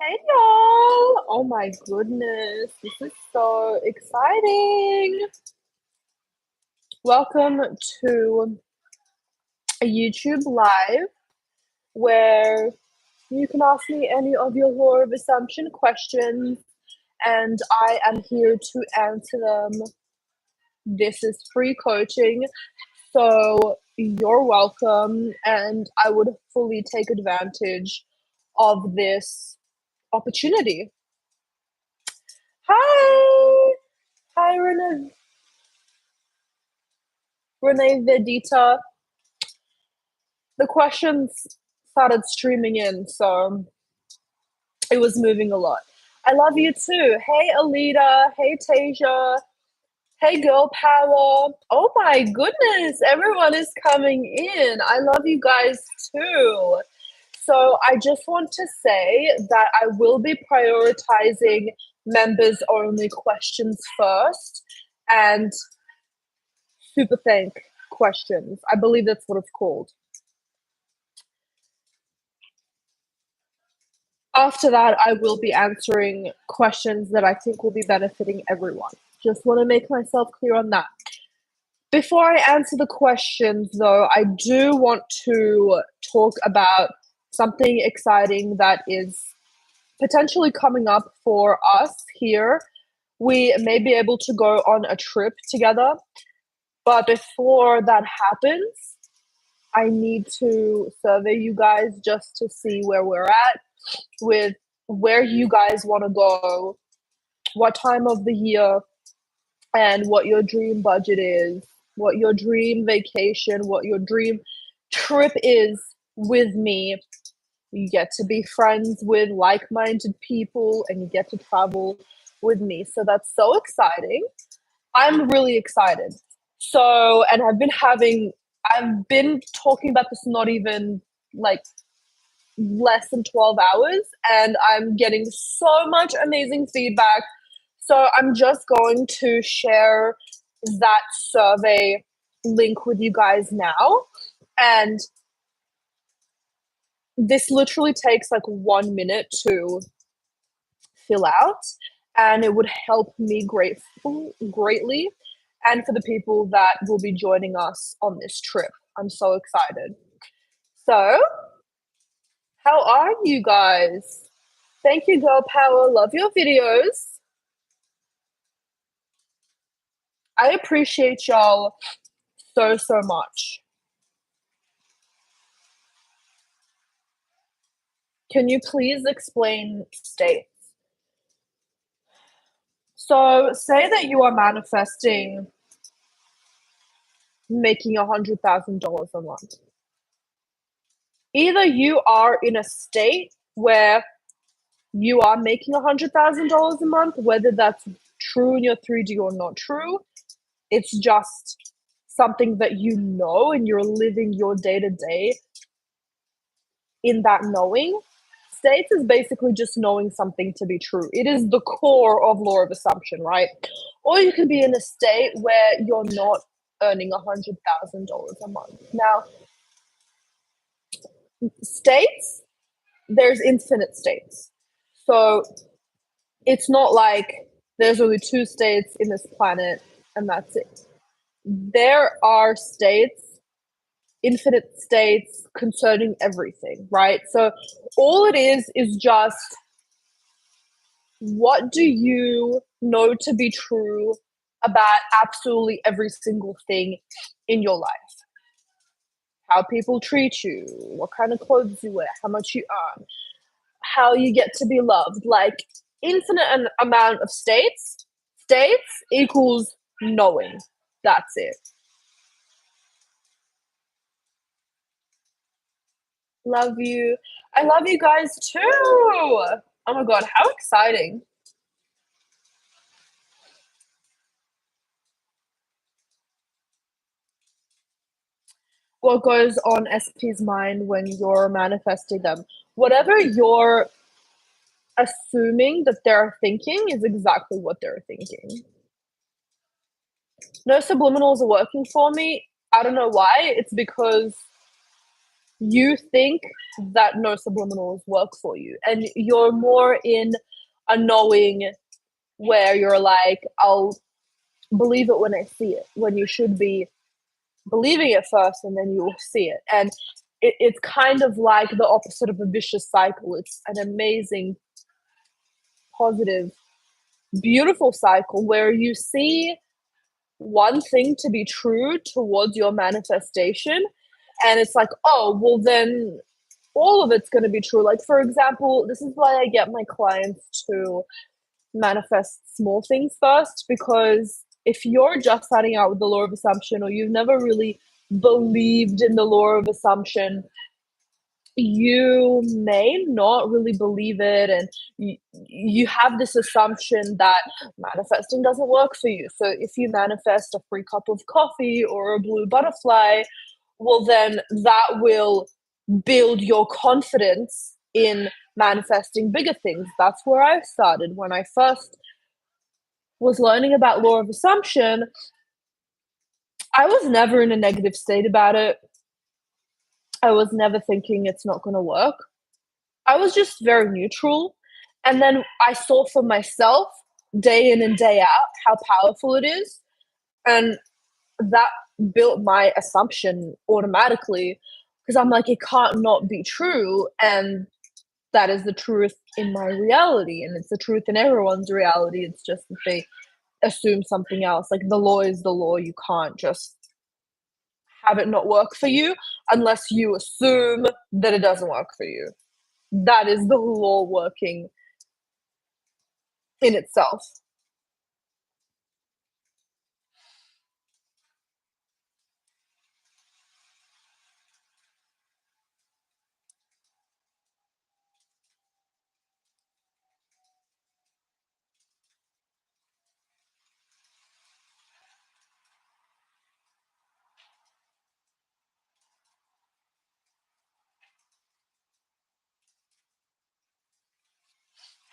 Hey y'all! Oh my goodness, this is so exciting. Welcome to a YouTube live where you can ask me any of your law of assumption questions and I am here to answer them. This is free coaching, so you're welcome, and I would fully take advantage of this opportunity. Hi! Hi, Renee Vedita. The questions started streaming in, so it was moving a lot. I love you too. Hey, Alita. Hey, Tasia. Hey, Girl Power. Oh my goodness, everyone is coming in. I love you guys too. So I just want to say that I will be prioritizing members only questions first and super thank questions. I believe that's what it's called. After that, I will be answering questions that I think will be benefiting everyone. Just want to make myself clear on that. Before I answer the questions, though, I do want to talk about something exciting that is potentially coming up for us here. We may be able to go on a trip together, but before that happens, I need to survey you guys just to see where we're at with where you guys want to go, what time of the year, and what your dream budget is, what your dream vacation, what your dream trip is with me. You get to be friends with like-minded people and you get to travel with me. So that's so exciting. I'm really excited. So, and I've been talking about this not even like less than 12 hours, and I'm getting so much amazing feedback. So I'm just going to share that survey link with you guys now. And this literally takes like 1 minute to fill out, and it would help me greatly. And for the people that will be joining us on this trip, I'm so excited. So, how are you guys? Thank you, Girl Power. Love your videos. I appreciate y'all so much. Can you please explain states? So, say that you are manifesting making $100,000 a month. Either you are in a state where you are making $100,000 a month, whether that's true in your 3D or not true, it's just something that you know and you're living your day-to-day in that knowing. States is basically just knowing something to be true. It is the core of law of assumption, right? Or you can be in a state where you're not earning $100,000 a month. Now, states, there's infinite states. So it's not like there's only 2 states in this planet and that's it. There are states, infinite states concerning everything, right? So all it is just what do you know to be true about absolutely every single thing in your life? How people treat you, what kind of clothes you wear, how much you earn, how you get to be loved, like infinite amount of states. States equals knowing. That's it. Love you. I love you guys too. Oh my god, how exciting. What goes on SP's mind when you're manifesting them? Whatever you're assuming that they're thinking is exactly what they're thinking. No subliminals are working for me. I don't know why. It's because you think that no subliminals work for you, and you're more in a knowing where you're like, I'll believe it when I see it, when you should be believing it first and then you'll see it. And it's kind of like the opposite of a vicious cycle. It's an amazing, positive, beautiful cycle where you see one thing to be true towards your manifestation, and it's like, oh, well, then all of it's going to be true. Like, for example, this is why I get my clients to manifest small things first, because if you're just starting out with the law of assumption, or you've never really believed in the law of assumption, you may not really believe it, and you have this assumption that manifesting doesn't work for you. So if you manifest a free cup of coffee or a blue butterfly, well, then that will build your confidence in manifesting bigger things. That's where I started when I first was learning about law of assumption. I was never in a negative state about it. I was never thinking it's not going to work. I was just very neutral. And then I saw for myself day in and day out how powerful it is. And that built my assumption automatically, because I'm like, it can't not be true. And that is the truth in my reality. And it's the truth in everyone's reality. It's just that they assume something else. Like, the law is the law. You can't just have it not work for you unless you assume that it doesn't work for you. That is the law working in itself.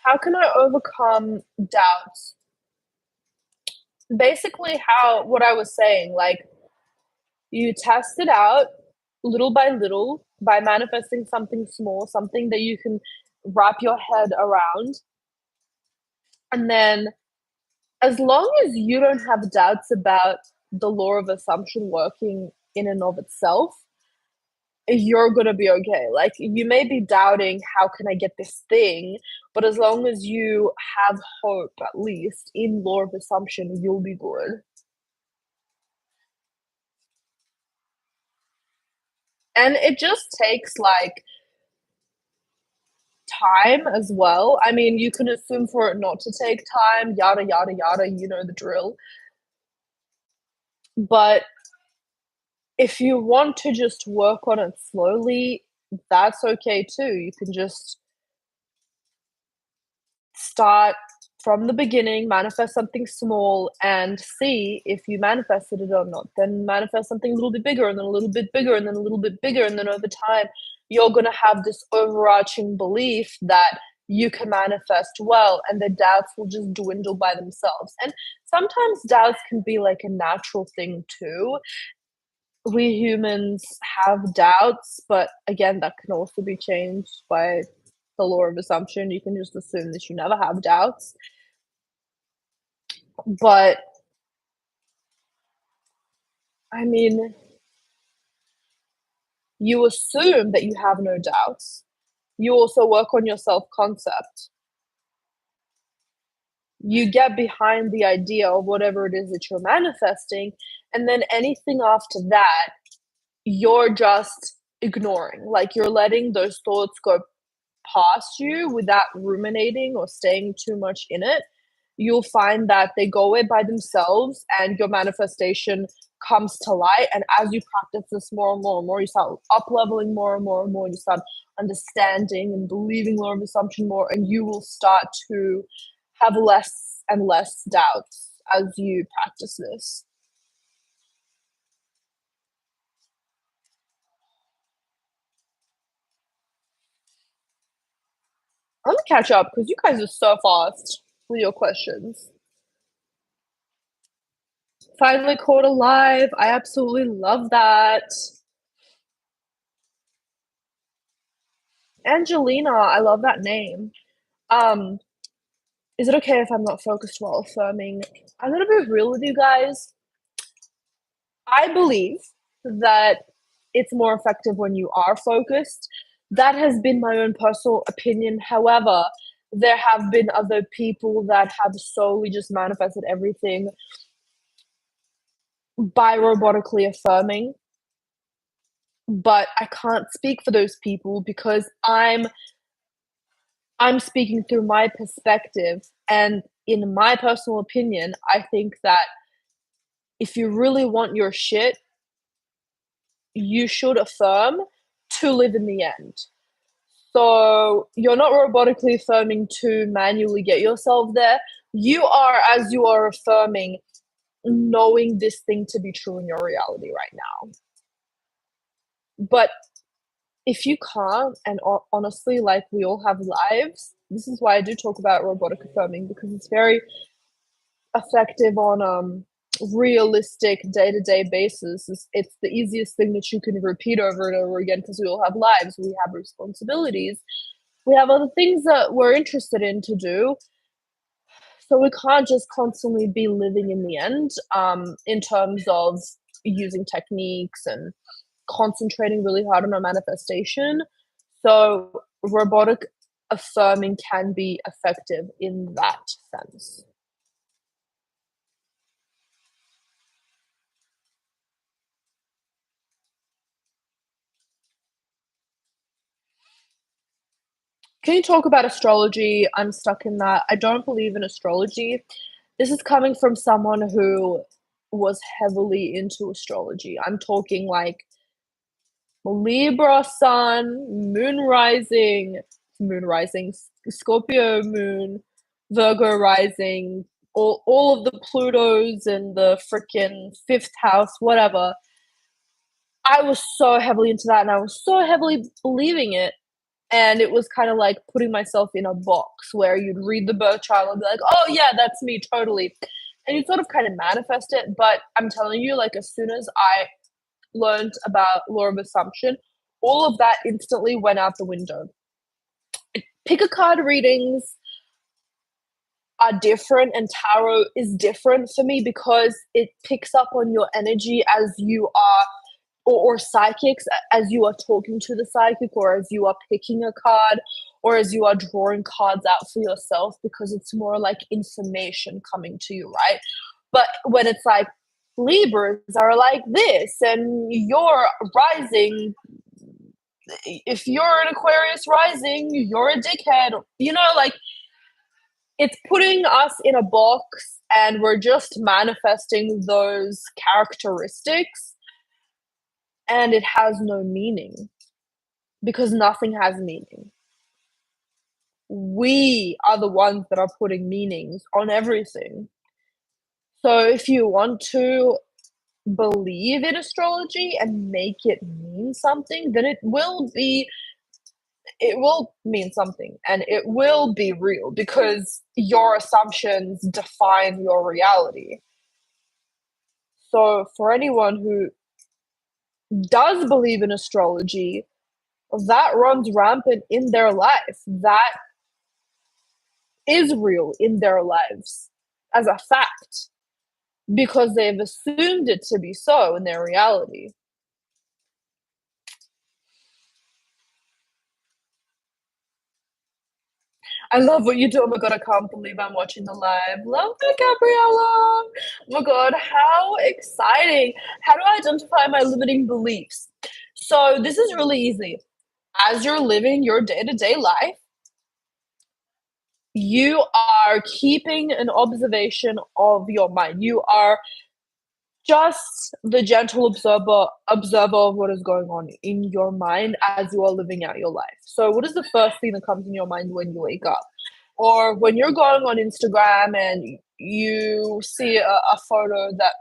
How can I overcome doubts? Basically, how what I was saying, like, you test it out little by little by manifesting something small, something that you can wrap your head around. And then, as long as you don't have doubts about the law of assumption working in and of itself, you're gonna be okay. Like, you may be doubting, how can I get this thing? But as long as you have hope, at least in law of assumption, you'll be good. And it just takes like time as well. I mean, you can assume for it not to take time, yada yada yada, you know the drill. But if you want to just work on it slowly, that's okay too. You can just start from the beginning, manifest something small, and see if you manifested it or not. Then manifest something a little bit bigger, and then a little bit bigger, and then a little bit bigger. And then over time, you're going to have this overarching belief that you can manifest well, and the doubts will just dwindle by themselves. And sometimes doubts can be like a natural thing too. We humans have doubts, but again, that can also be changed by the law of assumption. You can just assume that you never have doubts. But I mean, you assume that you have no doubts. You also work on your self concept. You get behind the idea of whatever it is that you're manifesting. And then anything after that, you're just ignoring. Like, you're letting those thoughts go past you without ruminating or staying too much in it. You'll find that they go away by themselves and your manifestation comes to light. And as you practice this more and more and more, you start up leveling more and more and more. You start understanding and believing law of assumption more, and you will start to have less and less doubts as you practice this. I'm gonna catch up because you guys are so fast with your questions. Finally caught alive. I absolutely love that. Angelina, I love that name. Um, is it okay if I'm not focused while affirming? I'm gonna be real with you guys. I believe that it's more effective when you are focused. That has been my own personal opinion. However, there have been other people that have solely just manifested everything by robotically affirming. But I can't speak for those people because I'm speaking through my perspective, and in my personal opinion, I think that if you really want your shit, you should affirm to live in the end. So you're not robotically affirming to manually get yourself there. You are, as you are affirming, knowing this thing to be true in your reality right now. But if you can't, and honestly, like we all have lives, this is why I do talk about robotic affirming because it's very effective on realistic day-to-day basis. It's the easiest thing that you can repeat over and over again because we all have lives, we have responsibilities, we have other things that we're interested in to do. So we can't just constantly be living in the end, in terms of using techniques and concentrating really hard on our manifestation. So robotic affirming can be effective in that sense. Can you talk about astrology? I'm stuck in that. I don't believe in astrology. This is coming from someone who was heavily into astrology. I'm talking like Libra sun, moon rising, Scorpio moon, Virgo rising, all of the Plutos and the freaking fifth house, whatever. I was so heavily into that and I was so heavily believing it. And it was kind of like putting myself in a box where you'd read the birth chart and be like, oh, yeah, that's me, totally. And you sort of kind of manifest it. But I'm telling you, like, as soon as I learned about law of assumption, all of that instantly went out the window. Pick a card readings are different, and tarot is different for me because it picks up on your energy as you are, or psychics, as you are talking to the psychic, or as you are picking a card, or as you are drawing cards out for yourself, because it's more like information coming to you, right? But when it's like Libras are like this, and you're rising, if you're an Aquarius rising, you're a dickhead, like it's putting us in a box and we're just manifesting those characteristics, and it has no meaning because nothing has meaning. We are the ones that are putting meanings on everything. So if you want to believe in astrology and make it mean something, then it will mean something and it will be real because your assumptions define your reality. So for anyone who does believe in astrology, that runs rampant in their life. That is real in their lives as a fact because they've assumed it to be so in their reality. I love what you do. Oh my god, I can't believe I'm watching the live. Love it, Gabriella. Oh my god, how exciting. How do I identify my limiting beliefs? So, this is really easy. As you're living your day to day life, you are keeping an observation of your mind. You are just the gentle observer of what is going on in your mind as you are living out your life. So what is the first thing that comes in your mind when you wake up? Or when you're going on Instagram and you see a photo that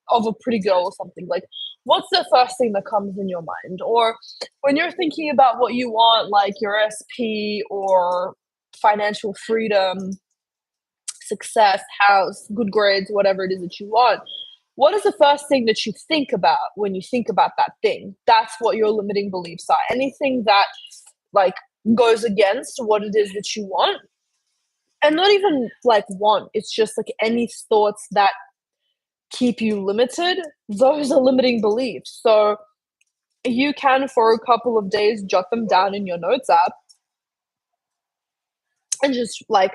of a pretty girl or something, like what's the first thing that comes in your mind? Or when you're thinking about what you want, like your SP or financial freedom, success, house, good grades, whatever it is that you want, what is the first thing that you think about when you think about that thing? That's what your limiting beliefs are. Anything that like goes against what it is that you want. And not even like want, it's just like any thoughts that keep you limited, those are limiting beliefs. So you can, for a couple of days, jot them down in your notes app and just like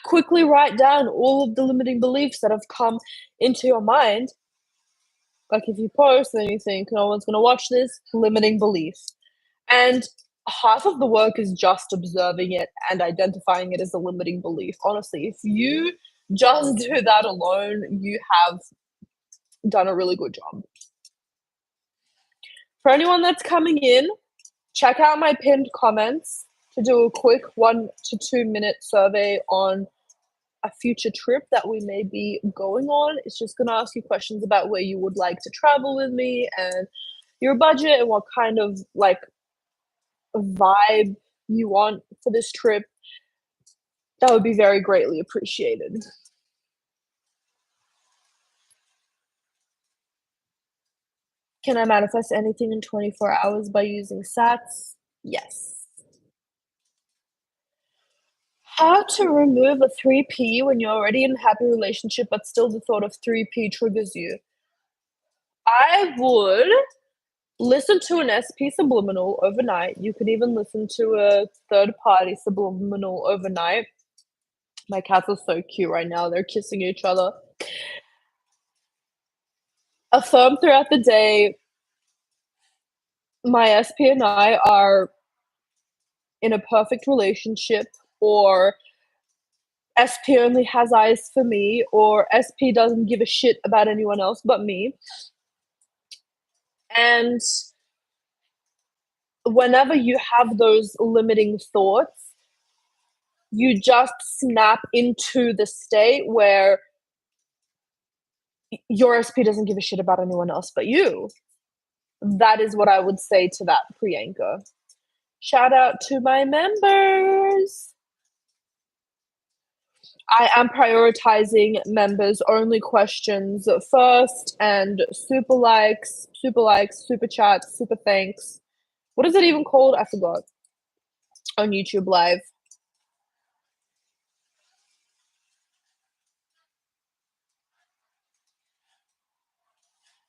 quickly write down all of the limiting beliefs that have come into your mind. Like if you post and you think no one's going to watch this, limiting belief. And half of the work is just observing it and identifying it as a limiting belief. Honestly, if you just do that alone, you have done a really good job. For anyone that's coming in, check out my pinned comments to do a quick 1 to 2 minute survey on a future trip that we may be going on. It's just going to ask you questions about where you would like to travel with me and your budget and what kind of like vibe you want for this trip. That would be very greatly appreciated. Can I manifest anything in 24 hours by using sats? Yes. How to remove a 3P when you're already in a happy relationship, but still the thought of 3P triggers you? I would listen to an SP subliminal overnight. You could even listen to a third-party subliminal overnight. My cats are so cute right now. They're kissing each other. Affirm throughout the day, my SP and I are in a perfect relationship, or SP only has eyes for me, or SP doesn't give a shit about anyone else but me. And whenever you have those limiting thoughts, you just snap into the state where your SP doesn't give a shit about anyone else but you. That is what I would say to that, Priyanka. Shout out to my members. I am prioritizing members only questions first, and super likes, super chats, super thanks. What is it even called? I forgot. On YouTube Live.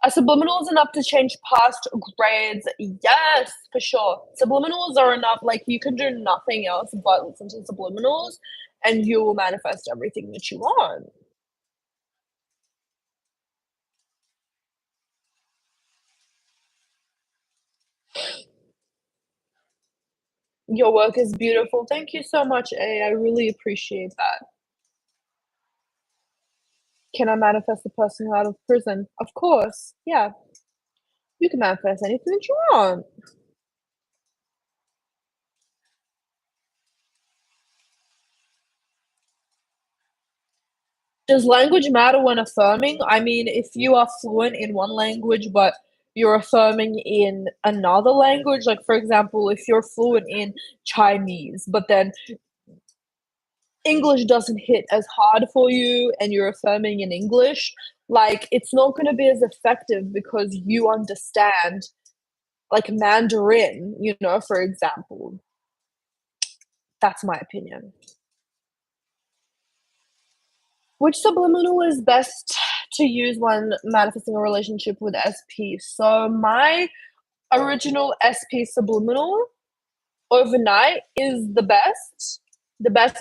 Subliminals enough to change past grades. Yes, for sure. Subliminals are enough. Like, you can do nothing else but listen to subliminals, and you will manifest everything that you want. Your work is beautiful. Thank you so much, A. I really appreciate that. Can I manifest a person out of prison? Of course. Yeah. You can manifest anything that you want. Does language matter when affirming? I mean, if you are fluent in one language, but you're affirming in another language, like for example, if you're fluent in Chinese, but then English doesn't hit as hard for you and you're affirming in English, like it's not going to be as effective because you understand like Mandarin, you know, for example. That's my opinion. Which subliminal is best to use when manifesting a relationship with SP? So my original SP subliminal overnight is the best. The best.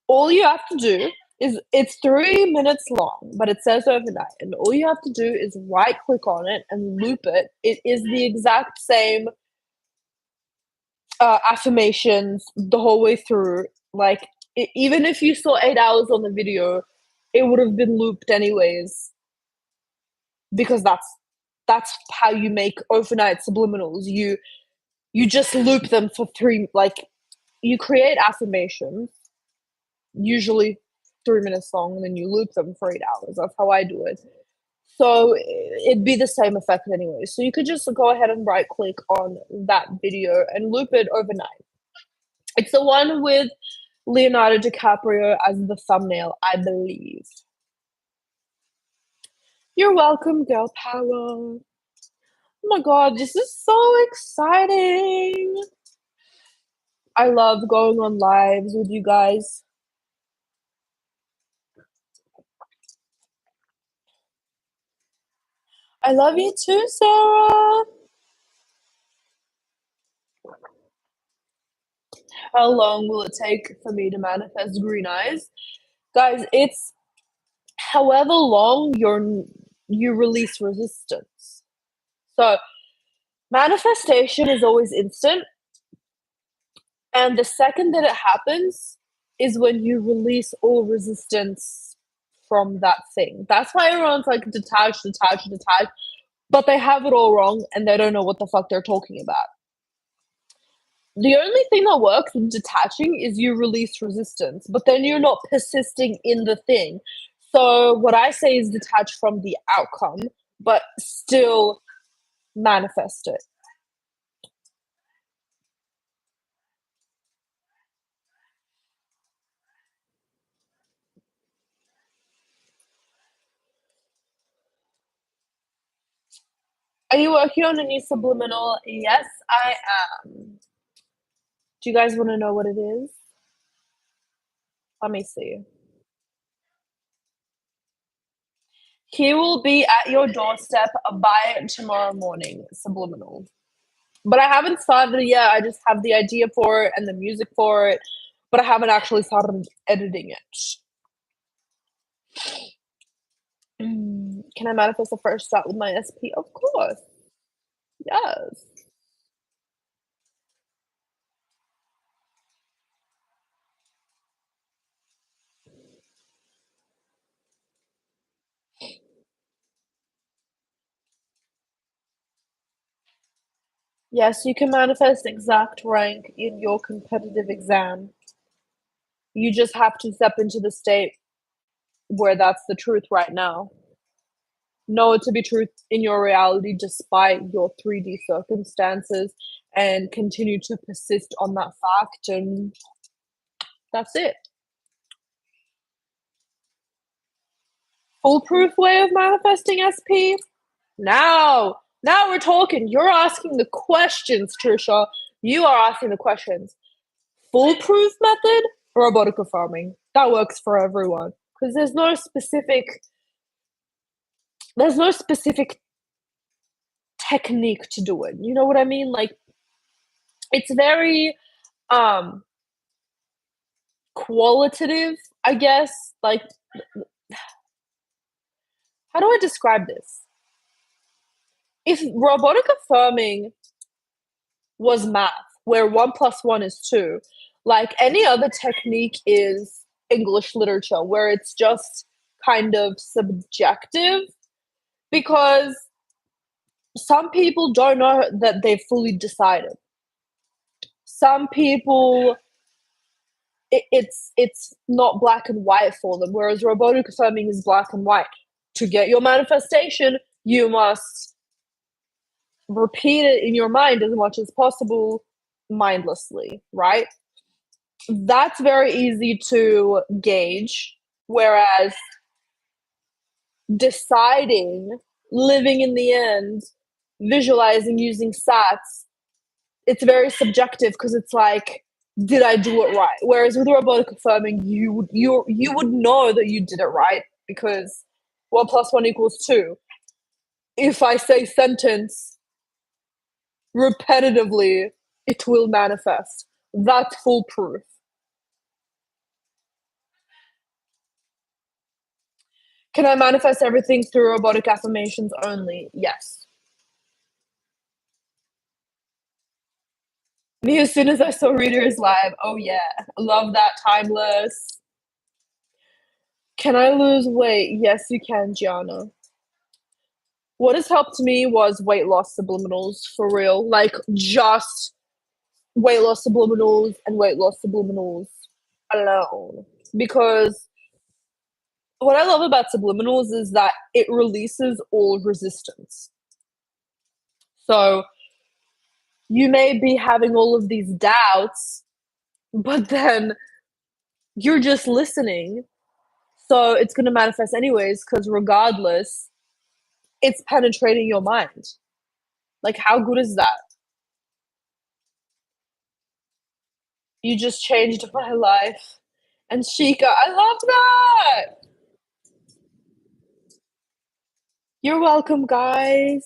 All you have to do is, it's 3 minutes long, but it says overnight. And all you have to do is right click on it and loop it. It is the exact same affirmations the whole way through. Like, even if you saw 8 hours on the video, it would have been looped anyways, because that's how you make overnight subliminals. You just loop them for 3, like, you create affirmations, usually 3 minutes long, and then you loop them for 8 hours. That's how I do it. So it'd be the same effect anyway. So you could just go ahead and right click on that video and loop it overnight. It's the one with Leonardo DiCaprio as the thumbnail, I believe. You're welcome, girl power. my god, this is so exciting. I love going on lives with you guys. I love you too, Sarah. How long will it take for me to manifest green eyes? Guys, it's however long you release resistance. So manifestation is always instant, and the second that it happens is when you release all resistance from that thing. That's why everyone's like detached, but they have it all wrong and they don't know what the fuck they're talking about. The only thing that works with detaching is you release resistance, but then you're not persisting in the thing. So what I say is detach from the outcome, but still manifest it. Are you working on a new subliminal? Yes, I am. Do you guys want to know what it is? Let me see. He will be at your doorstep by tomorrow morning, subliminal. But I haven't started it yet. I just have the idea for it and the music for it, but I haven't actually started editing it. Can I manifest a first start with my SP? Of course. Yes. Yes, you can manifest exact rank in your competitive exam. You just have to step into the state where that's the truth right now. Know it to be truth in your reality despite your 3D circumstances and continue to persist on that fact, and that's it. Foolproof way of manifesting SP? Now we're talking. You're asking the questions, Trisha. You are asking the questions. Foolproof method? Robotic affirming. That works for everyone. Because there's no specific technique to do it. You know what I mean? Like it's very qualitative, I guess. Like how do I describe this? If robotic affirming was math, where 1 plus 1 is 2, like any other technique is English literature, where it's just kind of subjective because some people don't know that they've fully decided. Some people, it's not black and white for them, whereas robotic affirming is black and white. To get your manifestation, you must repeat it in your mind as much as possible mindlessly, right? That's very easy to gauge. Whereas deciding, living in the end, visualizing using sats, it's very subjective because it's like, did I do it right? Whereas with robotic affirming, you would know that you did it right because 1 plus 1 equals 2. If I say sentence repetitively, it will manifest. That's foolproof. Can I manifest everything through robotic affirmations only? Yes. Me, as soon as I saw Reader's Live, oh yeah, love that, timeless. Can I lose weight? Yes, you can, Gianna. What has helped me was weight loss subliminals, for real. Like, just weight loss subliminals and weight loss subliminals alone. Because what I love about subliminals is that it releases all resistance. So you may be having all of these doubts, but then you're just listening. So it's going to manifest anyways, because regardless, it's penetrating your mind. Like, how good is that? You just changed my life. And Shika, I love that! You're welcome, guys.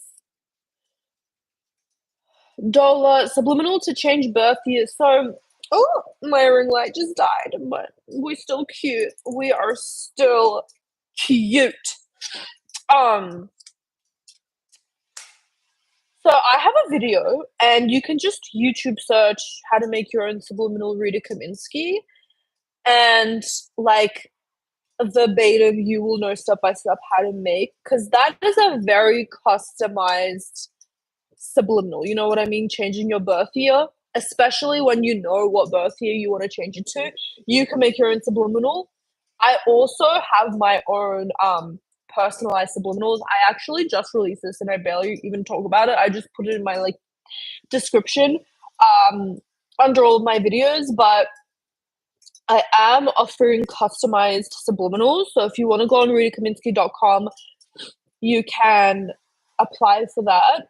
Dola, subliminal to change birth years. So, oh, my ring light just died, but we're still cute. We are still cute. So I have a video, and you can just YouTube search how to make your own subliminal Rita Kaminski, and like verbatim, you will know step by step how to make, because that is a very customized subliminal. You know what I mean? Changing your birth year, especially when you know what birth year you want to change it to, you can make your own subliminal. I also have my own personalized subliminals. I actually just released this and I barely even talk about it. I just put it in my like description under all of my videos, but I am offering customized subliminals. So if you want to go on ritakaminski.com, you can apply for that,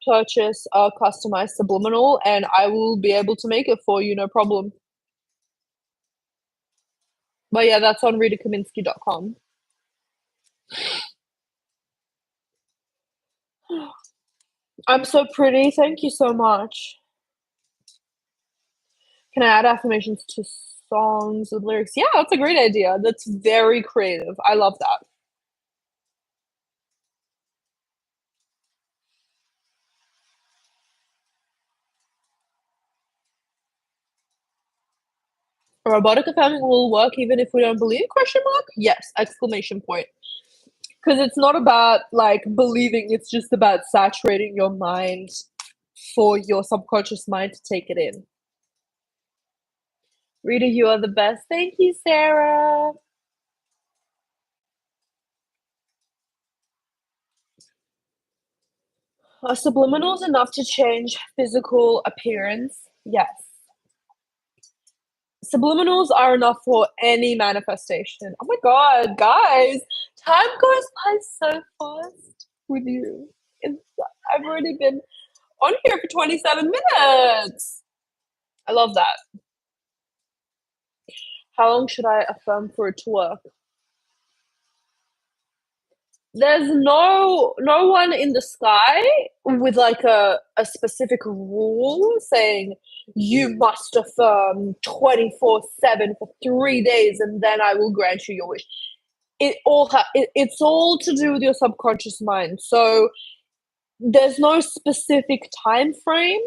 purchase a customized subliminal, and I will be able to make it for you, no problem. But yeah, that's on ritakaminski.com. I'm so pretty. Thank you so much. Can I add affirmations to songs with lyrics? Yeah, that's a great idea. That's very creative. I love that. Robotic affirming will work even if we don't believe? Question mark? Yes! Exclamation point. Because it's not about like believing, it's just about saturating your mind for your subconscious mind to take it in. Rita, you are the best. Thank you, Sarah. Are subliminals enough to change physical appearance? Yes. Subliminals are enough for any manifestation. Oh my god, guys, time goes by so fast with you. I've already been on here for 27 minutes. I love that. How long should I affirm for it to work? There's no one in the sky with like a specific rule saying you must affirm 24/7 for 3 days and then I will grant you your wish. It's all to do with your subconscious mind. So there's no specific time frame.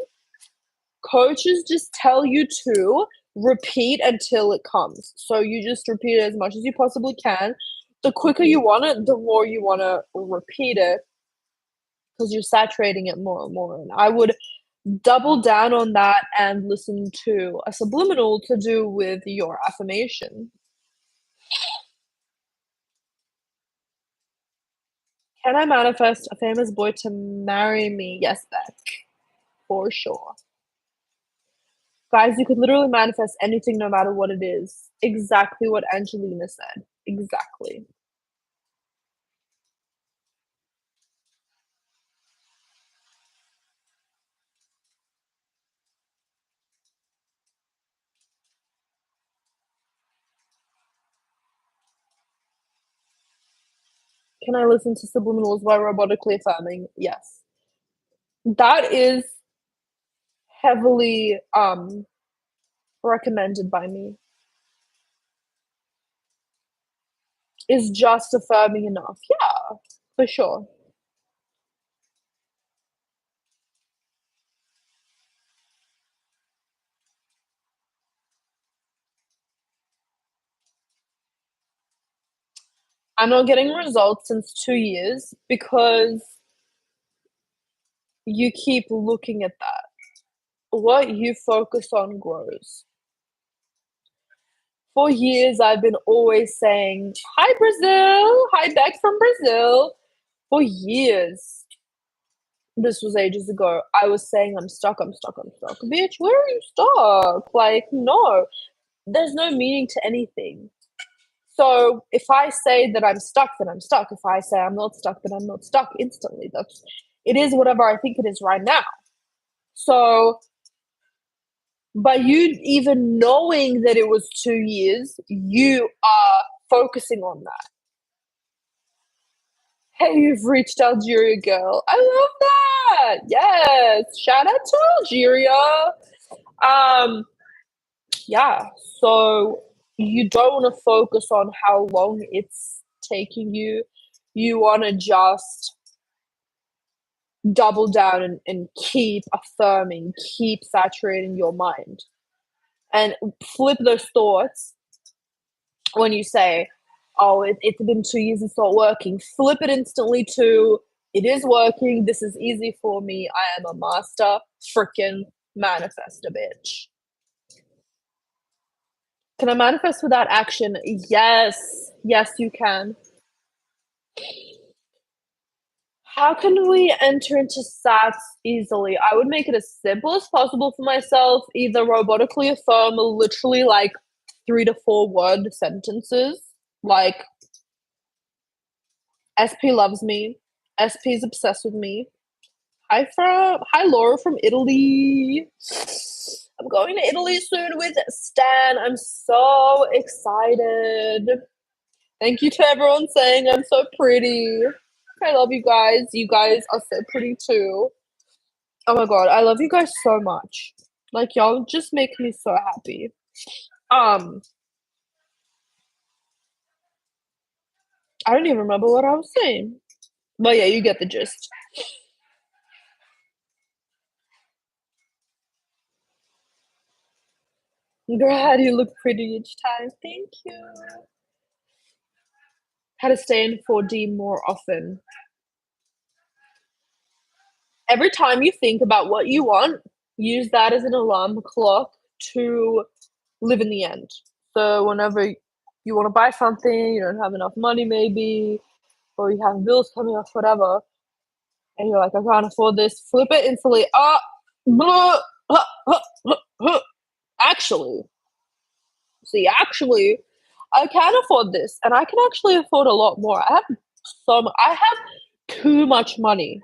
Coaches just tell you to repeat until it comes. So you just repeat it as much as you possibly can. The quicker you want it, the more you want to repeat it, because you're saturating it more and more. And I would double down on that and listen to a subliminal to do with your affirmation. Can I manifest a famous boy to marry me? Yes, Beck. For sure. Guys, you could literally manifest anything no matter what it is. Exactly what Angelina said. Exactly. Can I listen to subliminals while robotically affirming? Yes. That is heavily recommended by me. Is just affirming enough? Yeah, for sure. I'm not getting results since 2 years because you keep looking at that. What you focus on grows. For years, I've been always saying, "Hi, Brazil! Hi, back from Brazil!" For years. This was ages ago. I was saying, I'm stuck, I'm stuck, I'm stuck. Bitch, where are you stuck? Like, no. There's no meaning to anything. So if I say that I'm stuck, then I'm stuck. If I say I'm not stuck, then I'm not stuck instantly. It is whatever I think it is right now. So, but you even knowing that it was 2 years, you are focusing on that. Hey, you've reached Algeria, girl. I love that. Yes. Shout out to Algeria. Yeah. So you don't want to focus on how long it's taking you. You want to just double down and keep affirming, keep saturating your mind. And flip those thoughts when you say, oh, it's been 2 years, it's not working. Flip it instantly to, it is working, this is easy for me, I am a master freaking manifester, bitch. Can I manifest without action? Yes. Yes, you can. How can we enter into SATs easily? I would make it as simple as possible for myself, either robotically affirm literally like 3 to 4 word sentences, like SP loves me, SP is obsessed with me. Hi Laura from Italy. I'm going to Italy soon with Stan. I'm so excited. Thank you to everyone saying I'm so pretty. I love you guys. You guys are so pretty too. Oh my god, I love you guys so much. Like y'all just make me so happy. I don't even remember what I was saying. But yeah, you get the gist. Girl, how do you look pretty each time? Thank you. How to stay in 4D more often. Every time you think about what you want, use that as an alarm clock to live in the end. So whenever you want to buy something, you don't have enough money maybe, or you have bills coming up, whatever, and you're like, I can't afford this, flip it instantly. Actually, actually, I can afford this, and I can actually afford a lot more. I have too much money.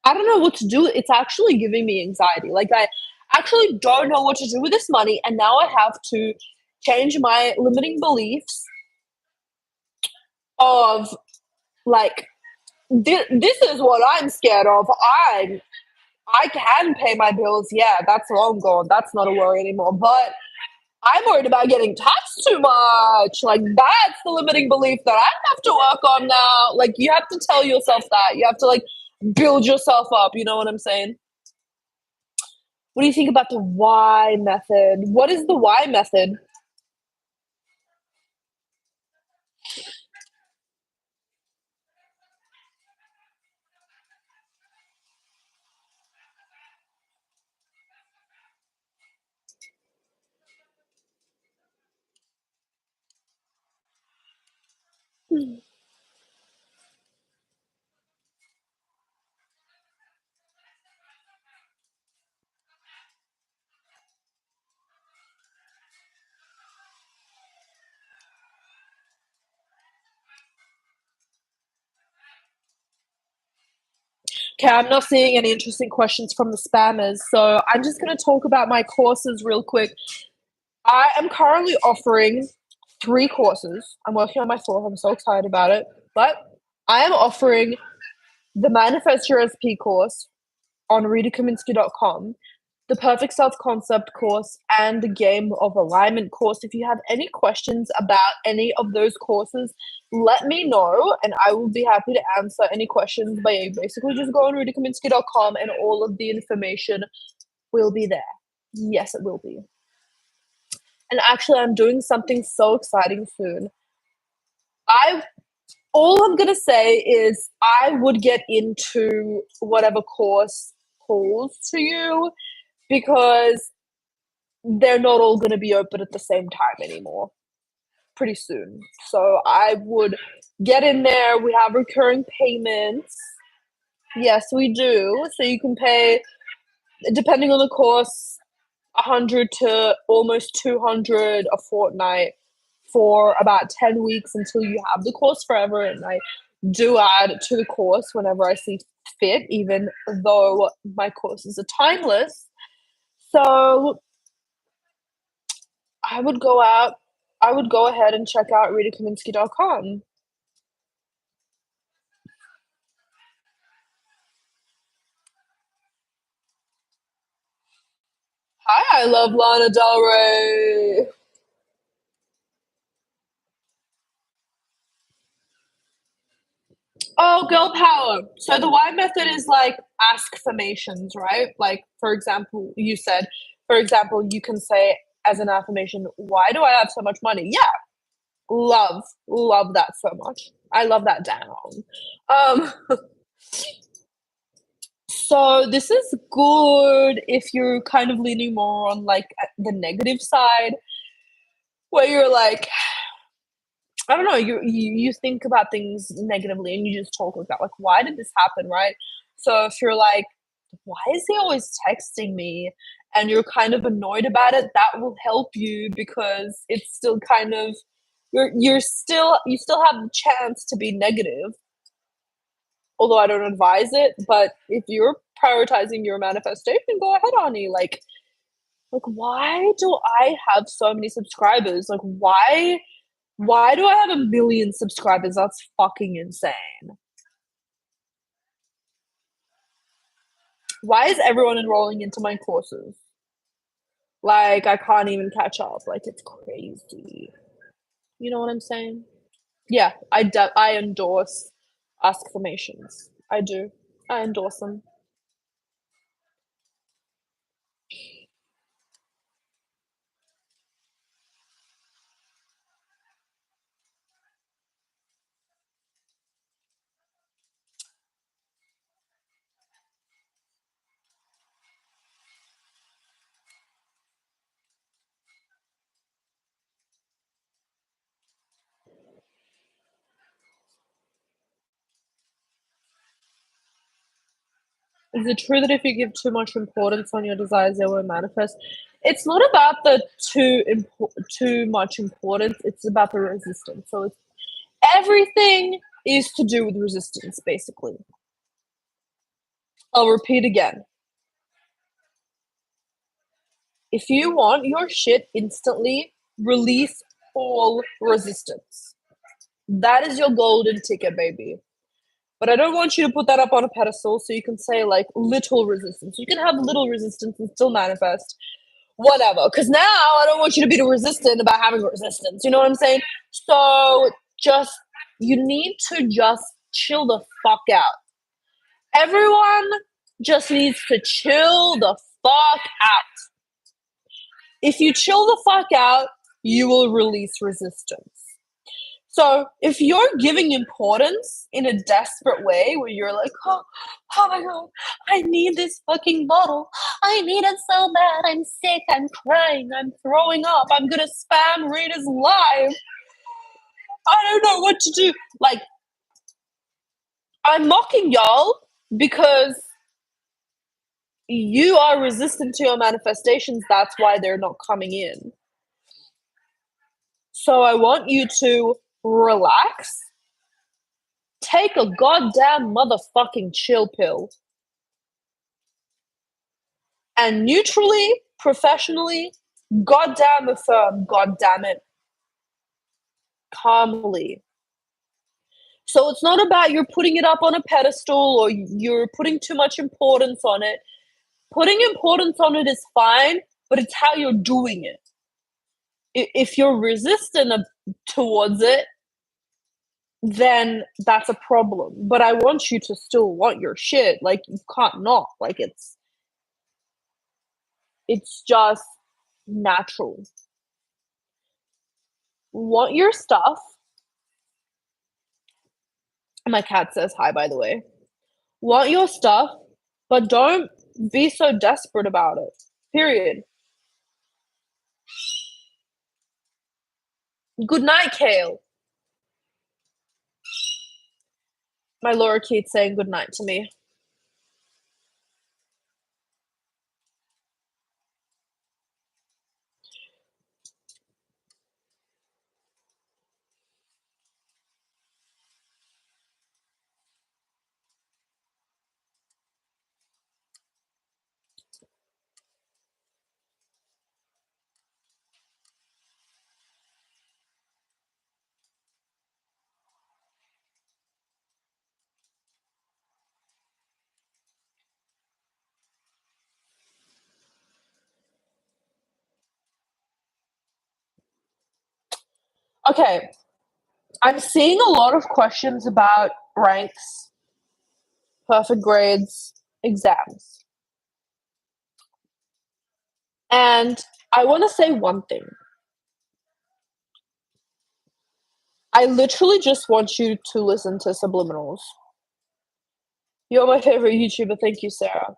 I don't know what to do. It's actually giving me anxiety. Like I actually don't know what to do with this money, and now I have to change my limiting beliefs of like this is what I'm scared of. I can pay my bills. Yeah, that's long gone. That's not a worry anymore. But I'm worried about getting taxed too much. Like that's the limiting belief that I have to work on now. Like you have to tell yourself that. You have to like build yourself up. You know what I'm saying? What do you think about the why method? What is the why method? Okay, I'm not seeing any interesting questions from the spammers, so I'm just going to talk about my courses real quick. I am currently offering 3 courses. I'm working on my 4th. I'm so excited about it. But I am offering the Manifest Your SP course on ritakaminski.com, the Perfect Self Concept course, and the Game of Alignment course. If you have any questions about any of those courses, let me know and I will be happy to answer any questions. But yeah, basically just go on ritakaminski.com and all of the information will be there. Yes, it will be. And actually, I'm doing something so exciting soon. All I'm gonna say is I would get into whatever course calls to you because they're not all gonna be open at the same time anymore pretty soon. So I would get in there. We have recurring payments. Yes, we do. So you can pay, depending on the course, 100 to almost 200 a fortnight for about 10 weeks until you have the course forever. And I do add to the course whenever I see fit, even though my courses are timeless. So I would go out I would go ahead and check out ritakaminski.com. Hi, I love Lana Del Rey. Oh, girl power. So the Y method is like Askfirmations, right? Like, for example, you can say as an affirmation, why do I have so much money? Yeah, love that so much. I love that down. Um, so this is good if you're kind of leaning more on like the negative side, where you're like, I don't know, you think about things negatively and you just talk like that. Like, why did this happen, right? So if you're like, why is he always texting me? And you're kind of annoyed about it, that will help you because it's still kind of you still have the chance to be negative, although I don't advise it. But if you're prioritizing your manifestation, go ahead, Ani. Like why do I have so many subscribers? Like why do I have 1 million subscribers? That's fucking insane. Why is everyone enrolling into my courses? Like, I can't even catch up. Like, it's crazy. You know what I'm saying? Yeah, I endorse Askfirmations. I do. I endorse them. Is it true that if you give too much importance on your desires, they will manifest? It's not about the too much importance. It's about the resistance. So everything is to do with resistance, basically. I'll repeat again. If you want your shit instantly, release all resistance. That is your golden ticket, baby. But I don't want you to put that up on a pedestal so you can say like little resistance. You can have little resistance and still manifest whatever. Because now I don't want you to be resistant about having resistance. You know what I'm saying? So just, you need to just chill the fuck out. Everyone just needs to chill the fuck out. If you chill the fuck out, you will release resistance. So if you're giving importance in a desperate way where you're like, oh my god, I need this fucking bottle. I need it so bad. I'm sick. I'm crying. I'm throwing up. I'm gonna spam Rita's live. I don't know what to do. Like, I'm mocking y'all because you are resistant to your manifestations. That's why they're not coming in. So I want you to relax, take a goddamn motherfucking chill pill, and neutrally, professionally, goddamn affirm, goddamn it, calmly. So it's not about you're putting it up on a pedestal or you're putting too much importance on it. Putting importance on it is fine, but it's how you're doing it. If you're resistant towards it, then that's a problem. But I want you to still want your shit. Like, you can't not. Like, it's just natural. Want your stuff. My cat says hi, by the way. Want your stuff, but don't be so desperate about it. Period. Good night, Kale. My Laura keeps saying good night to me. Okay, I'm seeing a lot of questions about ranks, perfect grades, exams. And I want to say one thing. I literally just want you to listen to Subliminals. You're my favorite YouTuber. Thank you, Sarah.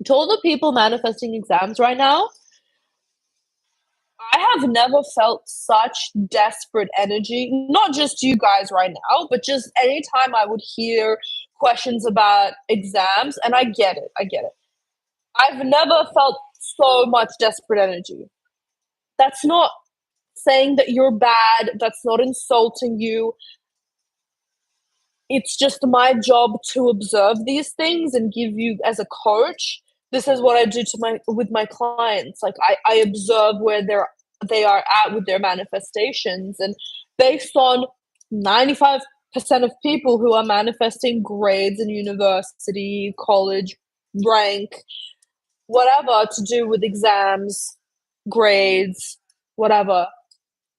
To all the people manifesting exams right now, I have never felt such desperate energy. Not just you guys right now, but just anytime I would hear questions about exams, and I get it. I get it. I've never felt so much desperate energy. That's not saying that you're bad. That's not insulting you. It's just my job to observe these things and give you as a coach. This is what I do with my clients. Like I observe where they are at with their manifestations, and based on 95% of people who are manifesting grades in university, college, rank, whatever to do with exams, grades, whatever,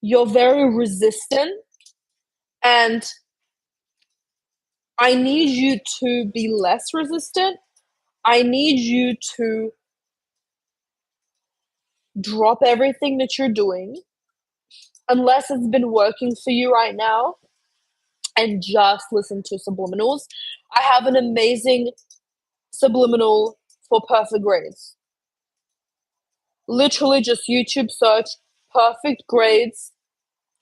you're very resistant, and I need you to be less resistant. I need you to drop everything that you're doing, unless it's been working for you right now, and just listen to subliminals. I have an amazing subliminal for perfect grades. Literally just YouTube search perfect grades,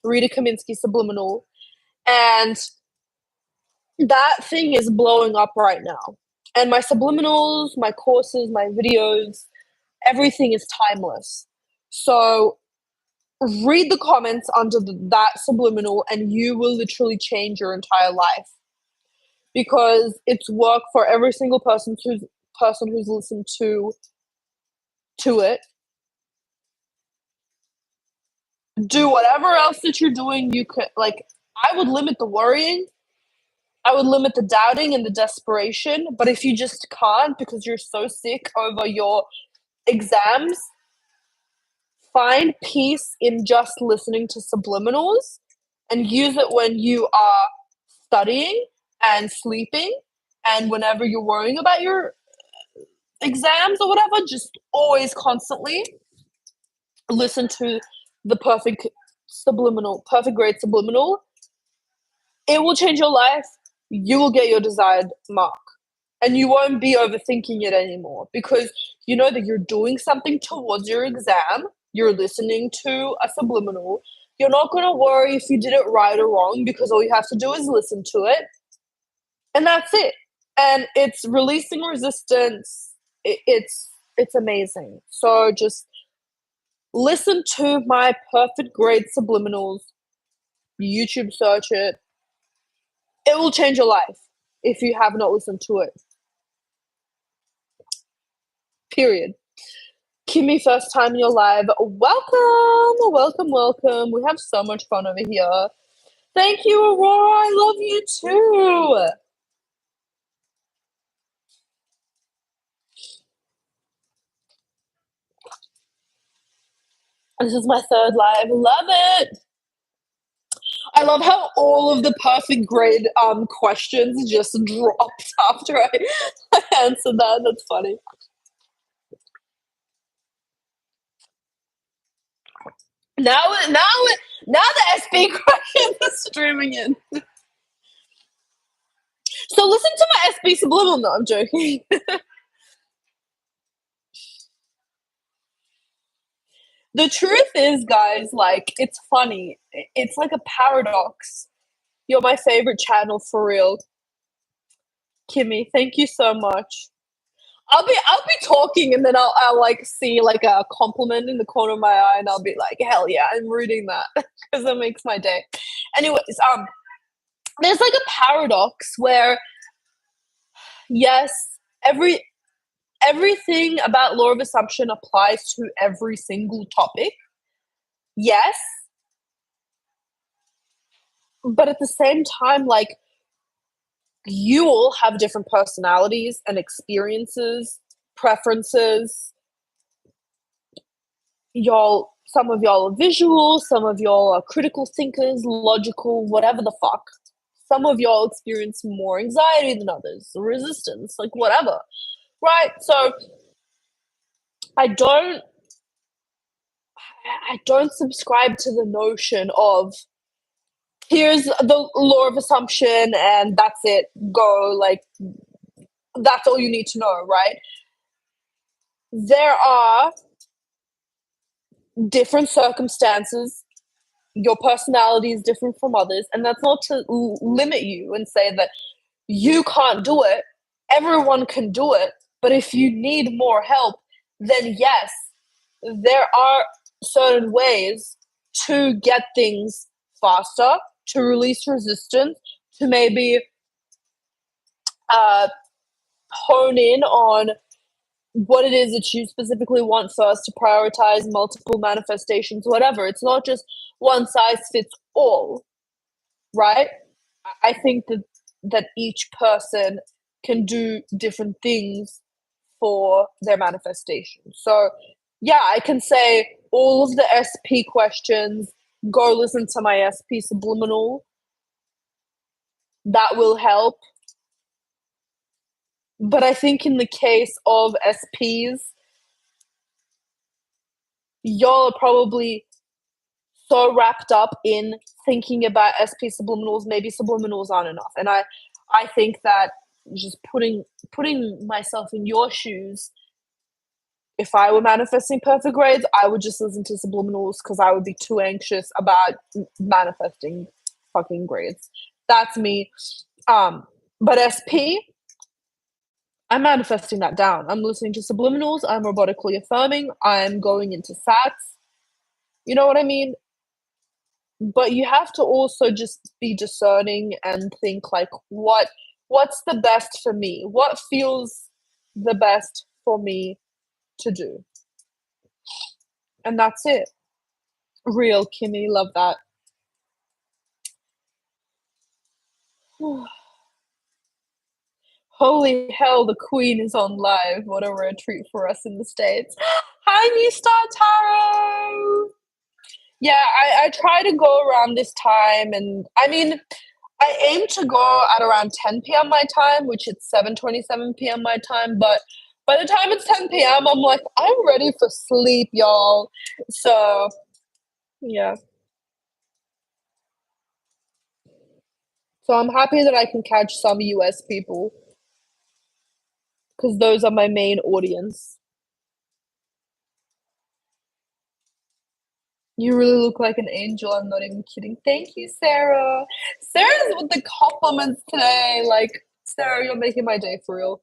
Rita Kaminski subliminal, and that thing is blowing up right now. And my subliminals, my courses, my videos, everything is timeless. So read the comments under that subliminal and you will literally change your entire life, because it's work for every single person who's listened to it. Do whatever else that you're doing. You could, like, I would limit the worrying, I would limit the doubting and the desperation. But if you just can't because you're so sick over your exams, find peace in just listening to subliminals and use it when you are studying and sleeping, and whenever you're worrying about your exams or whatever. Just always constantly listen to the perfect grade subliminal. It will change your life. You will get your desired mark, and you won't be overthinking it anymore, because you know that you're doing something towards your exam. You're listening to a subliminal. You're not going to worry if you did it right or wrong, because all you have to do is listen to it, and that's it. And it's releasing resistance. It's amazing. So just listen to my perfect grade subliminals. YouTube search it. It will change your life if you have not listened to it. Period. Kimmy, first time in your live. Welcome, welcome, welcome. We have so much fun over here. Thank you, Aurora. I love you too. This is my third live. Love it. I love how all of the perfect grade questions just dropped after I answered that. That's funny. Now the SB questions are streaming in. So listen to my SB subliminal. No, I'm joking. The truth is, guys, like, it's funny. It's like a paradox. You're my favorite channel, for real. Kimmy, thank you so much. I'll be talking, and then I'll like see like a compliment in the corner of my eye, and I'll be like, hell yeah, I'm reading that, because it makes my day. Anyways, there's like a paradox where, yes, everything about law of assumption applies to every single topic. Yes, but at the same time, like, you all have different personalities and experiences, preferences, y'all. Some of y'all are visual, some of y'all are critical thinkers, logical, whatever the fuck. Some of y'all experience more anxiety than others, resistance, like whatever, right? So I don't subscribe to the notion of here's the law of assumption and that's it, go, like that's all you need to know, right? There are different circumstances. Your personality is different from others, and that's not to limit you and say that you can't do it. Everyone can do it, but if you need more help, then yes, there are certain ways to get things faster, to release resistance, to maybe hone in on what it is that you specifically want first, to prioritize multiple manifestations, whatever. It's not just one size fits all, right? I think that each person can do different things for their manifestation. So yeah, I can say all of the SP questions, go listen to my SP Subliminal. That will help. But I think in the case of SPs, y'all are probably so wrapped up in thinking about SP subliminals, maybe subliminals aren't enough. And I think that just putting myself in your shoes, if I were manifesting perfect grades, I would just listen to subliminals because I would be too anxious about manifesting fucking grades. That's me. But SP, I'm manifesting that down. I'm listening to subliminals. I'm robotically affirming. I'm going into SATs. You know what I mean? But you have to also just be discerning and think like, what's the best for me? What feels the best for me to do? And that's it. Real Kimmy, love that. Holy hell, the Queen is on live. What a rare treat for us in the States. Hi, New Star Tarot! Yeah, I try to go around this time, and I mean, I aim to go at around 10 p.m. my time, which is 7:27 p.m. my time, but by the time it's 10 p.m., I'm like, I'm ready for sleep, y'all. So, yeah. So I'm happy that I can catch some US people, because those are my main audience. You really look like an angel. I'm not even kidding. Thank you, Sarah. Sarah's with the compliments today. Like, Sarah, you're making my day for real.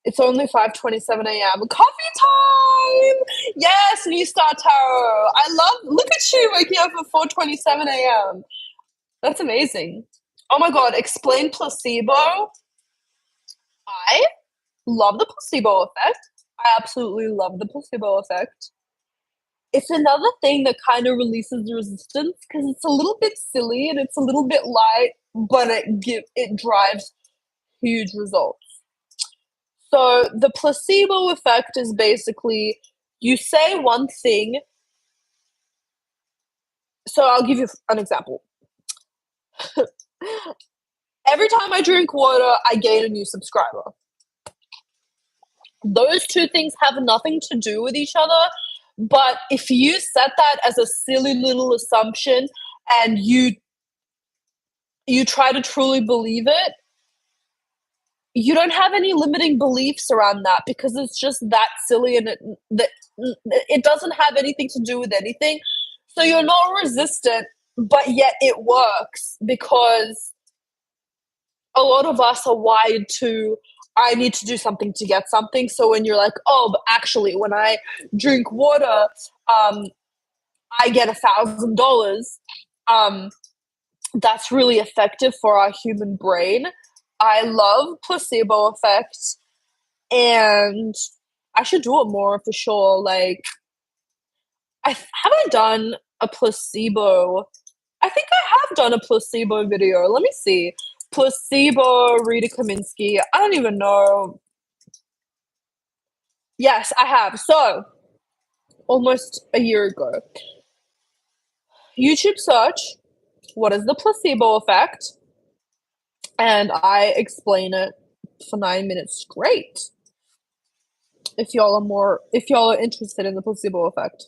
It's only 5:27 a.m. Coffee time! Yes, New Star Tarot. Look at you waking up at 4:27 a.m. That's amazing. Oh my god, explain placebo. I love the placebo effect. I absolutely love the placebo effect. It's another thing that kind of releases resistance because it's a little bit silly and it's a little bit light, but it drives huge results. So the placebo effect is basically you say one thing. So I'll give you an example. Every time I drink water, I gain a new subscriber. Those two things have nothing to do with each other, but if you set that as a silly little assumption and you try to truly believe it, you don't have any limiting beliefs around that because it's just that silly and it doesn't have anything to do with anything. So you're not resistant, but yet it works because a lot of us are wired to, I need to do something to get something. So when you're like, oh, but actually when I drink water, I get $1,000. That's really effective for our human brain. I love placebo effect, and I should do it more for sure. Like, have I done a placebo? I think I have done a placebo video. Let me see. Placebo, Rita Kaminski. I don't even know. Yes, I have. So, almost a year ago, YouTube search, what is the placebo effect? And I explain it for 9 minutes straight. If y'all are interested in the placebo effect.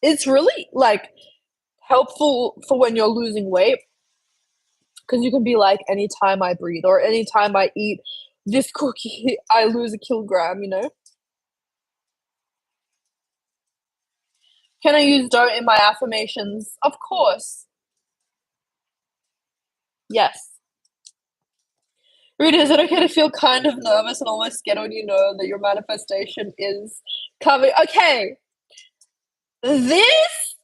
It's really like helpful for when you're losing weight, because you can be like, anytime I breathe or anytime I eat this cookie, I lose a kilogram, you know? Can I use don't in my affirmations? Of course. Yes. Rita, is it okay to feel kind of nervous and almost scared when you know that your manifestation is coming? Okay. This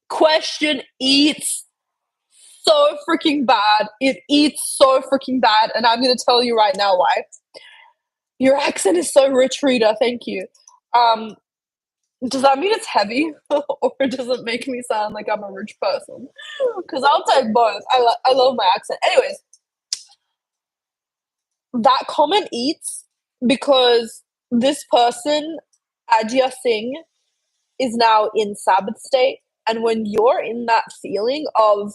question eats so freaking bad. It eats so freaking bad, and I'm gonna tell you right now why. Your accent is so rich, Rita. Thank you. Um, does that mean it's heavy, or does it make me sound like I'm a rich person? Because I'll take both. I love my accent. Anyways, that comment eats because this person, Adya Singh, is now in Sabbath state, and when you're in that feeling of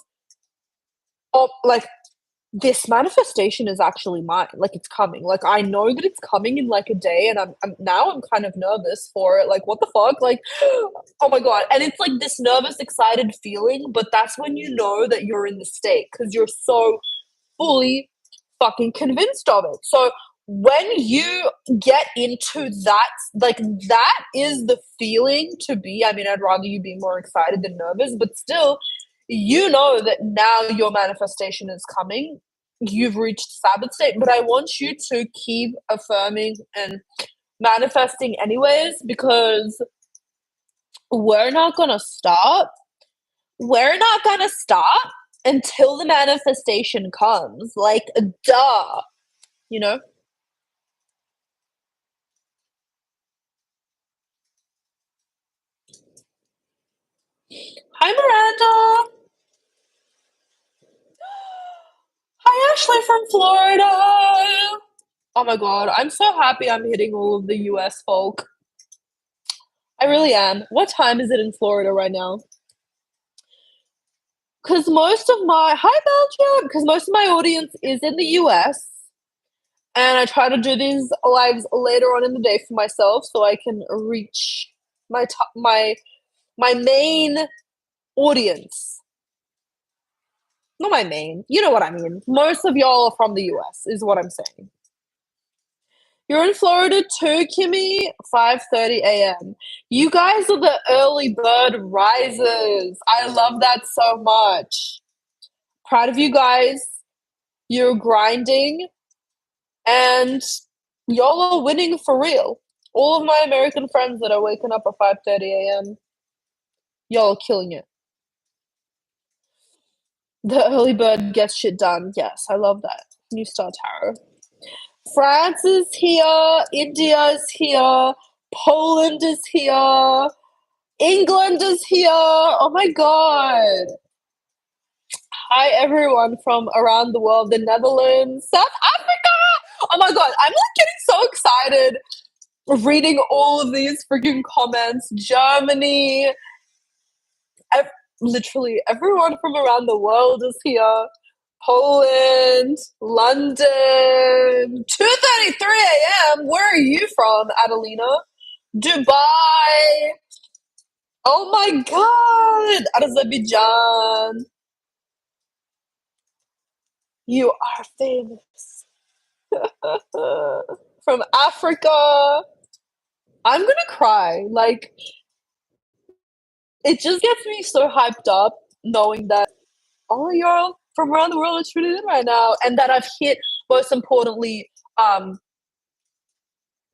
like, this manifestation is actually mine. Like, it's coming. Like, I know that it's coming in like a day, and I'm kind of nervous for it. Like, what the fuck? Like, oh my god! And it's like this nervous, excited feeling, but that's when you know that you're in the state because you're so fully fucking convinced of it. So when you get into that, like, that is the feeling to be. I mean, I'd rather you be more excited than nervous, but still, you know that now your manifestation is coming. You've reached Sabbath state, but I want you to keep affirming and manifesting anyways, because we're not gonna stop. We're not gonna stop until the manifestation comes. Like, duh, you know? Hi, Miranda. Hi, Ashley from Florida. Oh my god, I'm so happy I'm hitting all of the US folk. I really am. What time is it in Florida right now? Because most of my hi Belgium, because most of my audience is in the US, and I try to do these lives later on in the day for myself so I can reach my main audience. Not my main, you know what I mean. Most of y'all are from the US, is what I'm saying. You're in Florida too, Kimmy? 5:30 a.m. You guys are the early bird risers. I love that so much. Proud of you guys. You're grinding, and y'all are winning for real. All of my American friends that are waking up at 5:30 a.m., y'all are killing it. The early bird gets shit done. Yes, I love that. New Star Tarot. France is here. India is here. Poland is here. England is here. Oh my god. Hi, everyone from around the world. The Netherlands, South Africa. Oh my god. I'm like getting so excited reading all of these freaking comments. Germany. Literally everyone from around the world is here. Poland, London, 2:33 a.m. Where are you from, Adelina? Dubai. Oh my god, Azerbaijan. You are famous. From Africa. I'm gonna cry. Like, it just gets me so hyped up knowing that all y'all from around the world are tuning in right now, and that I've hit, most importantly, a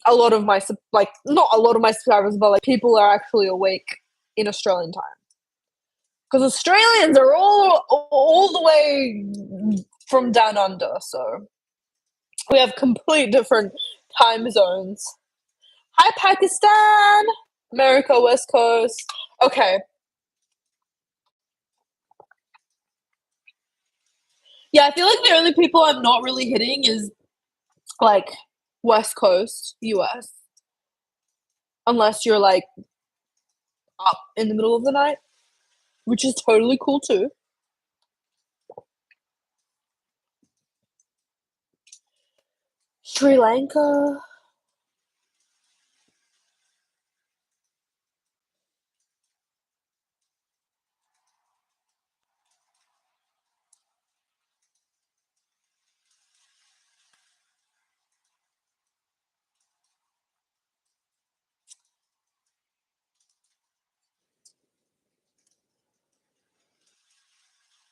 lot of my like, not a lot of my subscribers, but like, people are actually awake in Australian time. Because Australians are all the way from down under, so we have complete different time zones. Hi, Pakistan, America, West Coast. Okay. Yeah, I feel like the only people I'm not really hitting is like West Coast US, unless you're like up in the middle of the night, which is totally cool too. Sri Lanka.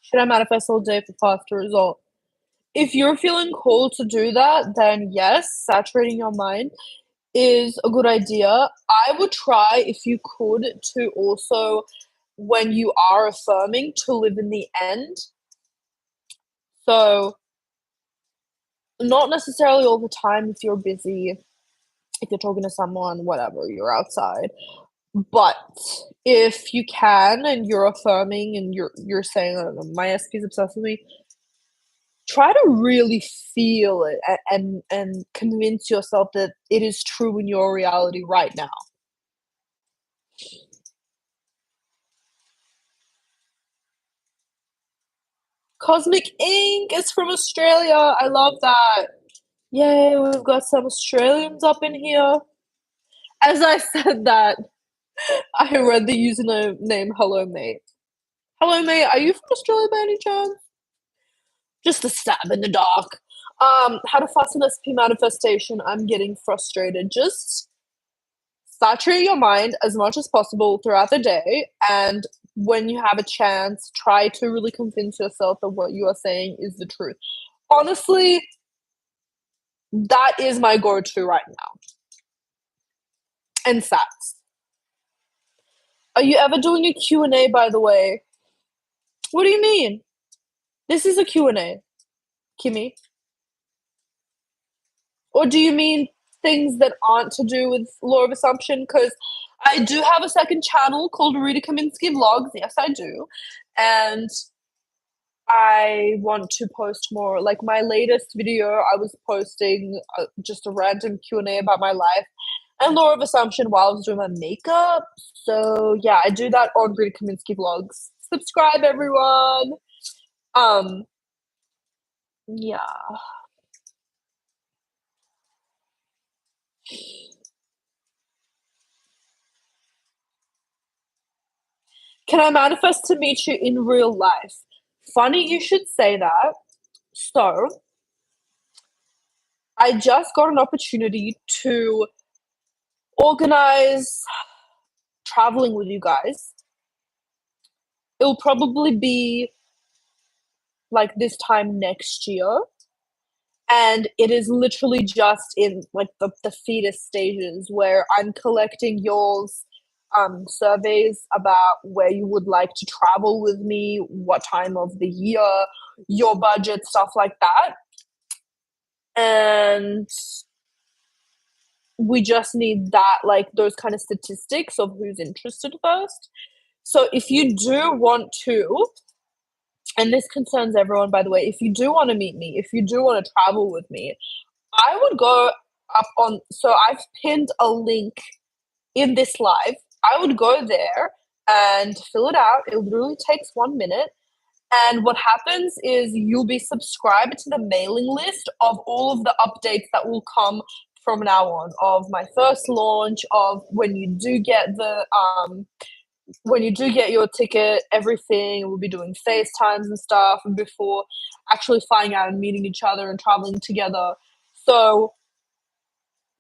Should I manifest all day for faster result? If you're feeling called to do that, then yes, saturating your mind is a good idea. I would try, if you could, to also, when you are affirming, to live in the end. So, not necessarily all the time if you're busy, if you're talking to someone, whatever, you're outside. But if you can and you're affirming and you're saying, my SP is obsessed with me, try to really feel it and convince yourself that it is true in your reality right now. Cosmic Ink is from Australia. I love that. Yay, we've got some Australians up in here. As I said that, I read the username Hello Mate. Hello Mate, are you from Australia by any chance? Just a stab in the dark. How to fasten SP manifestation. I'm getting frustrated. Just saturate your mind as much as possible throughout the day, and when you have a chance, try to really convince yourself that what you are saying is the truth. Honestly, that is my go-to right now. And sats. Are you ever doing a Q&A, by the way? What do you mean? This is a Q&A, Kimmy. Or do you mean things that aren't to do with law of assumption? Because I do have a second channel called Rita Kaminski Vlogs. Yes, I do. And I want to post more. Like my latest video, I was posting just a random Q&A about my life and law of assumption while I was doing my makeup. So yeah, I do that on Rita Kaminski Vlogs. Subscribe, everyone. Yeah. Can I manifest to meet you in real life? Funny you should say that. So, I just got an opportunity to organize traveling with you guys. It'll probably be like this time next year. And it is literally just in like the fetus stages where I'm collecting y'all's surveys about where you would like to travel with me, what time of the year, your budget, stuff like that. And we just need that, like those kind of statistics of who's interested first. So if you do want to, and this concerns everyone, by the way, if you do want to meet me, if you do want to travel with me, I would go up on, so I've pinned a link in this live. I would go there and fill it out. It literally takes 1 minute. And what happens is you'll be subscribed to the mailing list of all of the updates that will come from now on, of my first launch, of when you do get your ticket, everything. We'll be doing FaceTimes and stuff before actually flying out and meeting each other and traveling together. So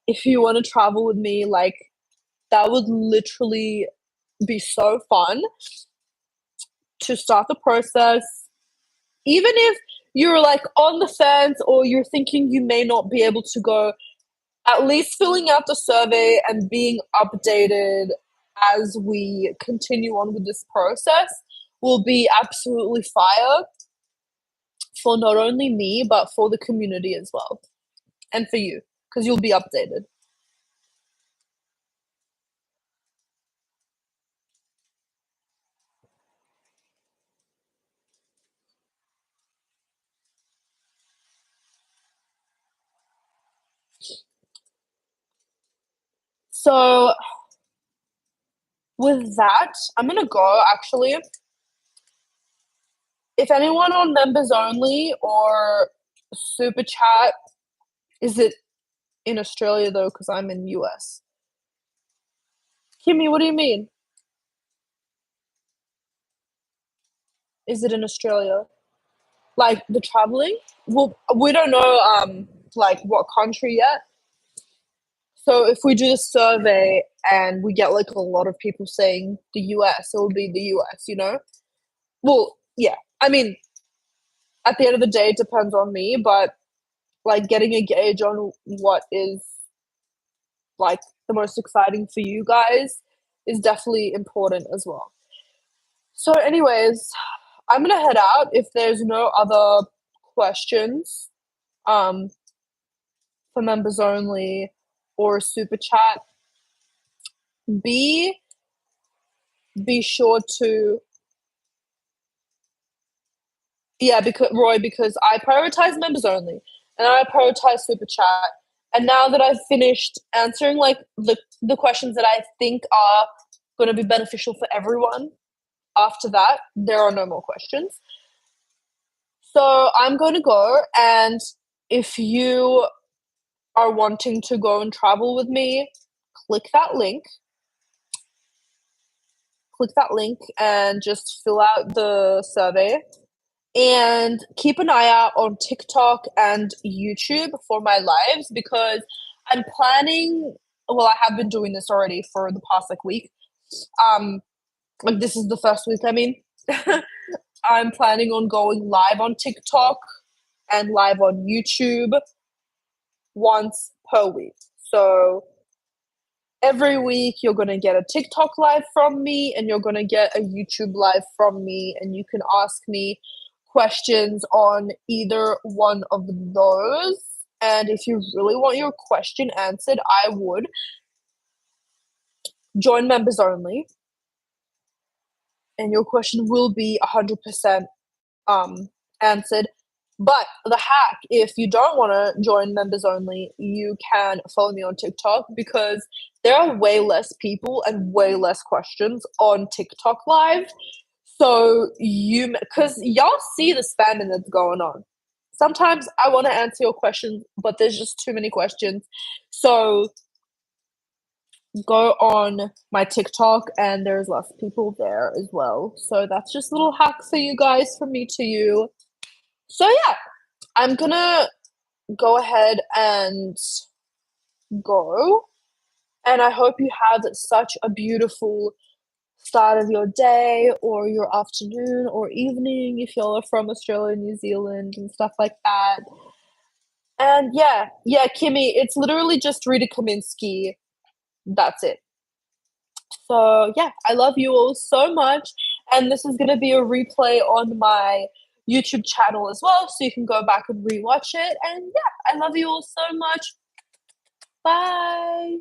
if you want to travel with me, like that would literally be so fun to start the process. Even if you're like on the fence or you're thinking you may not be able to go, at least filling out the survey and being updated as we continue on with this process will be absolutely fire for not only me, but for the community as well. And for you, because you'll be updated. So with that, I'm gonna go actually. If anyone on members only or super chat, is it in Australia though? Because I'm in US. Kimmy, what do you mean? Is it in Australia? Like the traveling? Well, we don't know like what country yet. So if we do the survey and we get like a lot of people saying the US, it will be the US, you know? Well, yeah. I mean, at the end of the day, it depends on me, but like getting a gauge on what is like the most exciting for you guys is definitely important as well. So, anyways, I'm gonna head out if there's no other questions um, for members only or super chat. Be be sure to yeah, because I prioritize members only and I prioritize super chat. And now that I've finished answering like the questions that I think are going to be beneficial for everyone, after that there are no more questions. So I'm going to go, and if you are wanting to go and travel with me, click that link. Click that link and just fill out the survey. And keep an eye out on TikTok and YouTube for my lives because I'm planning. Well, I have been doing this already for the past like week. Like this is the first week. I mean, I'm planning on going live on TikTok and live on YouTube once per week. So every week you're going to get a TikTok live from me and you're going to get a YouTube live from me, and you can ask me questions on either one of those. And if you really want your question answered, I would join members only, and your question will be 100% answered. But the hack, if you don't want to join members only, you can follow me on TikTok because there are way less people and way less questions on TikTok live. So because y'all see the spamming that's going on. Sometimes I want to answer your questions, but there's just too many questions. So go on my TikTok and there's less people there as well. So that's just a little hack for you guys from me to you. So yeah, I'm gonna go ahead and go. And I hope you have such a beautiful start of your day or your afternoon or evening if you're from Australia, New Zealand, and stuff like that. And yeah, Kimmy, it's literally just Rita Kaminski. That's it. So yeah, I love you all so much. And this is going to be a replay on my YouTube channel as well, so you can go back and rewatch it. And yeah, I love you all so much. Bye.